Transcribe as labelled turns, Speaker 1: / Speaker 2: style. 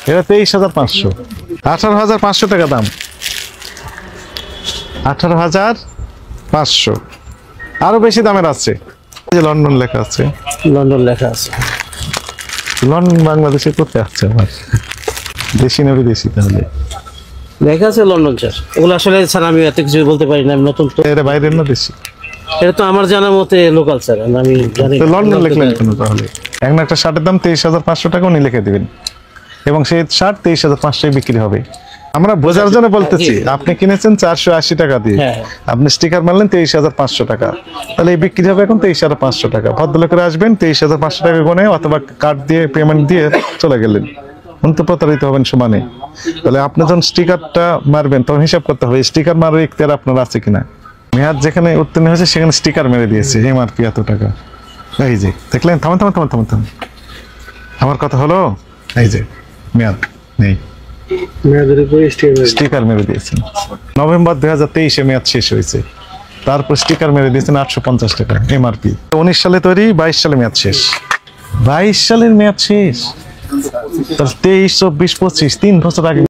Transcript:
Speaker 1: এটা 23,500, 18,500 টাকা দাম, 18,500। আরো বেশি দামের আছে, এই যে লন্ডন লেখা আছে,
Speaker 2: লন্ডন লেখা আছে।
Speaker 1: লন্ডন বাংলাদেশে করতে আসছে আমার, দেশি না বিদেশি তাহলে
Speaker 2: লেখা আছে লন্ডন স্যার। এগুলো আসলে স্যার আমি এত কিছু বলতে পারি না, আমি নতুন তো।
Speaker 1: এটা বাইরের না দেশি?
Speaker 2: এটা তো আমার জানা মতে লোকাল স্যার, আমি জানি।
Speaker 1: তো লন্ডন লিখলেন কেন তাহলে? এখন একটা শার্টের দাম 23,500 টাকা উনি লিখে দিবেন, এবং সেই শার্ট 23,500 বিক্রি হবে। আমরা বোঝার জন্য বলতেছি, আপনি কিনেছেন 480 টাকা দিয়ে, আপনি স্টিকার মারলেন 23,500 টাকা, তাহলে এই বিক্রি হবে এখন 23,500 টাকা। ভদ্রলোকের আসবেন 23,500 টাকা গুনে অথবা কার্ড দিয়ে পেমেন্ট দিয়ে চলে গেলেন, উনি তো প্রতারিত হবেন সমানে। তাহলে আপনি যখন স্টিকারটা মারবেন তখন হিসাব করতে হবে স্টিকার মারার ইখতিয়ার আপনার আছে কিনা। মেয়াদ যেখানে উত্তীর্ণ হয়েছে সেখানে স্টিকার মেরে দিয়েছে, এমআরপি এত টাকা। এই যে দেখলেন, থামান থামান থামান থামান থামান, আমার কথা হলো, এই যে মেয়াদ নেই, স্টিকার মেরে দিয়েছেন। নভেম্বর 2023-এ মেয়াদ শেষ হয়েছে, তারপর স্টিকার মেরে দিয়েছেন 850 টাকা এমআরপি। 19 সালে তৈরি, 22 সালে মেয়াদ শেষ, 22 সালের মেয়াদ শেষ, তাহলে 23, 24, 25 3 বছর আগে